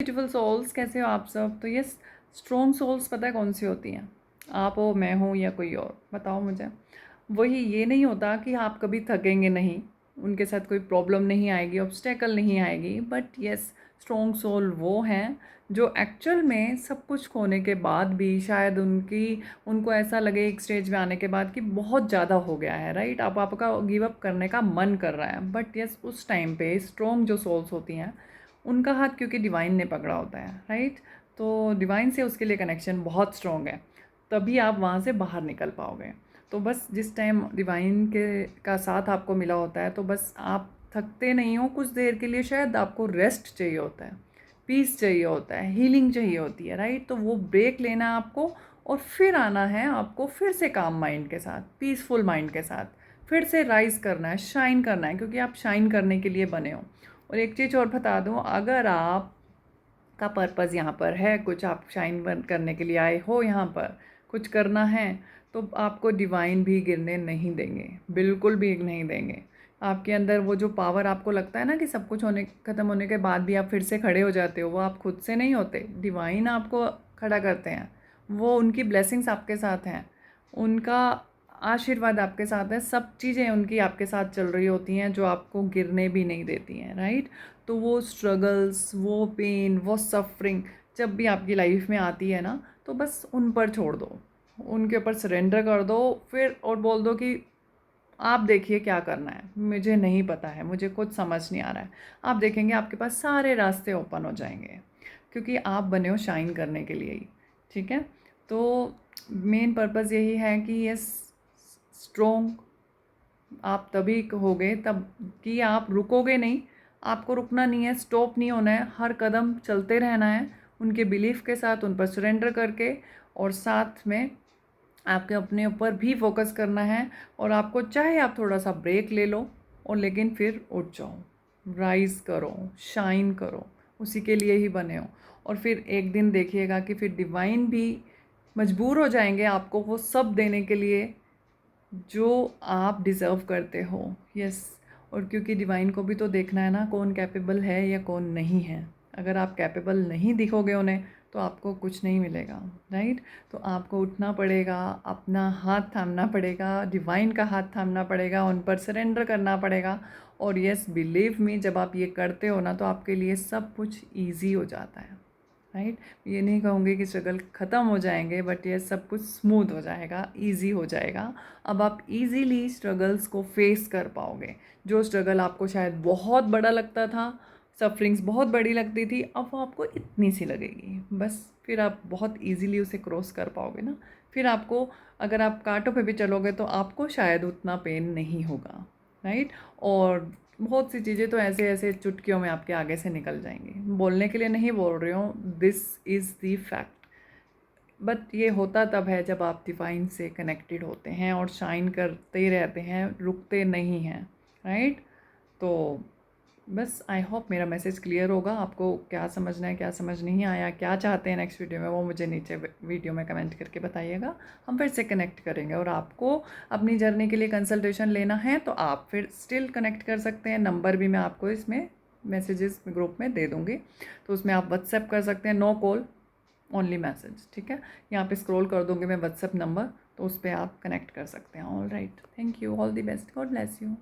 Beautiful souls, कैसे हो आप सब? तो ये स्ट्रॉन्ग सोल्स पता है कौन सी होती हैं? आप हो, मैं हूँ, या कोई और? बताओ मुझे। वही, ये नहीं होता कि आप कभी थकेंगे नहीं, उनके साथ कोई प्रॉब्लम नहीं आएगी, ऑब्स्टेकल नहीं आएगी, बट येस, स्ट्रॉन्ग सोल वो हैं जो एक्चुअल में सब कुछ खोने के बाद भी शायद उनको ऐसा लगे एक स्टेज में आने के बाद कि बहुत ज़्यादा हो गया है, राइट? अब आपका गिव अप करने का मन कर रहा है, बट येस, उस टाइम पे स्ट्रॉन्ग जो सोल्स होती हैं उनका हाथ क्योंकि डिवाइन ने पकड़ा होता है, राइट? तो डिवाइन से उसके लिए कनेक्शन बहुत स्ट्रॉन्ग है, तभी आप वहाँ से बाहर निकल पाओगे। तो बस जिस टाइम डिवाइन के का साथ आपको मिला होता है, तो बस आप थकते नहीं हो कुछ देर के लिए, शायद आपको रेस्ट चाहिए होता है, पीस चाहिए होता है, हीलिंग चाहिए होती है, राइट? तो वो ब्रेक लेना है आपको, और फिर आना है आपको फिर से काम माइंड के साथ, पीसफुल माइंड के साथ, फिर से राइज करना है, शाइन करना है, क्योंकि आप शाइन करने के लिए बने हो। और एक चीज़ और बता दूँ, अगर आप का पर्पज़ यहाँ पर है कुछ, आप शाइन करने के लिए आए हो यहाँ पर, कुछ करना है, तो आपको डिवाइन भी गिरने नहीं देंगे, बिल्कुल भी नहीं देंगे। आपके अंदर वो जो पावर आपको लगता है ना कि सब कुछ ख़त्म होने के बाद भी आप फिर से खड़े हो जाते हो, वो आप खुद से नहीं होते, डिवाइन आपको खड़ा करते हैं। वो उनकी ब्लेसिंग्स आपके साथ हैं, उनका आशीर्वाद आपके साथ है, सब चीज़ें उनकी आपके साथ चल रही होती हैं जो आपको गिरने भी नहीं देती हैं, राइट? तो वो स्ट्रगल्स, वो पेन, वो सफरिंग जब भी आपकी लाइफ में आती है ना, तो बस उन पर छोड़ दो, उनके ऊपर सरेंडर कर दो फिर, और बोल दो कि आप देखिए क्या करना है, मुझे नहीं पता है, मुझे कुछ समझ नहीं आ रहा है। आप देखेंगे आपके पास सारे रास्ते ओपन हो जाएंगे, क्योंकि आप बने हो शाइन करने के लिए ही, ठीक है? तो मेन पर्पज़ यही है कि ये स्ट्रोंग आप तभी होगे तब कि आप रुकोगे नहीं, आपको रुकना नहीं है, स्टॉप नहीं होना है, हर कदम चलते रहना है उनके बिलीफ के साथ, उन पर सरेंडर करके, और साथ में आपके अपने ऊपर भी फोकस करना है। और आपको चाहे आप थोड़ा सा ब्रेक ले लो, और लेकिन फिर उठ जाओ, राइज करो, शाइन करो, उसी के लिए ही बने हो। और फिर एक दिन देखिएगा कि फिर डिवाइन भी मजबूर हो जाएंगे आपको वो सब देने के लिए जो आप डिज़र्व करते हो। यस। और क्योंकि डिवाइन को भी तो देखना है ना कौन कैपेबल है या कौन नहीं है। अगर आप कैपेबल नहीं दिखोगे उन्हें, तो आपको कुछ नहीं मिलेगा, राइट? तो आपको उठना पड़ेगा, अपना हाथ थामना पड़ेगा, डिवाइन का हाथ थामना पड़ेगा, उन पर सरेंडर करना पड़ेगा। और यस, बिलीव मी, जब आप ये करते हो ना, तो आपके लिए सब कुछ ईजी हो जाता है, राइट? ये नहीं कहूँगी कि स्ट्रगल ख़त्म हो जाएंगे, बट ये सब कुछ स्मूथ हो जाएगा, इजी हो जाएगा। अब आप इजीली स्ट्रगल्स को फेस कर पाओगे। जो स्ट्रगल आपको शायद बहुत बड़ा लगता था, सफरिंग्स बहुत बड़ी लगती थी, अब वो आपको इतनी सी लगेगी, बस फिर आप बहुत इजीली उसे क्रॉस कर पाओगे ना। फिर आपको, अगर आप कांटों पे भी चलोगे तो आपको शायद उतना पेन नहीं होगा, राइट? और बहुत सी चीज़ें तो ऐसे ऐसे चुटकियों में आपके आगे से निकल जाएंगी। बोलने के लिए नहीं बोल रही हूँ, this is the fact. But ये होता तब है जब आप डिवाइन से कनेक्टेड होते हैं और शाइन करते ही रहते हैं, रुकते नहीं हैं, राइट? तो बस आई होप मेरा मैसेज क्लियर होगा। आपको क्या समझना है, क्या समझ नहीं आया, क्या चाहते हैं नेक्स्ट वीडियो में, वो मुझे नीचे वीडियो में कमेंट करके बताइएगा। हम फिर से कनेक्ट करेंगे। और आपको अपनी जर्नी के लिए कंसल्टेशन लेना है तो आप फिर स्टिल कनेक्ट कर सकते हैं। नंबर भी मैं आपको इसमें मैसेजेस ग्रुप में दे दूँगी, तो उसमें आप व्हाट्सएप कर सकते हैं। नो कॉल, ओनली मैसेज, ठीक है? यहाँ पे स्क्रॉल कर दूँगी मैं व्हाट्सएप नंबर, तो उस पर आप कनेक्ट कर सकते हैं। All right, thank you, all the best, God bless you.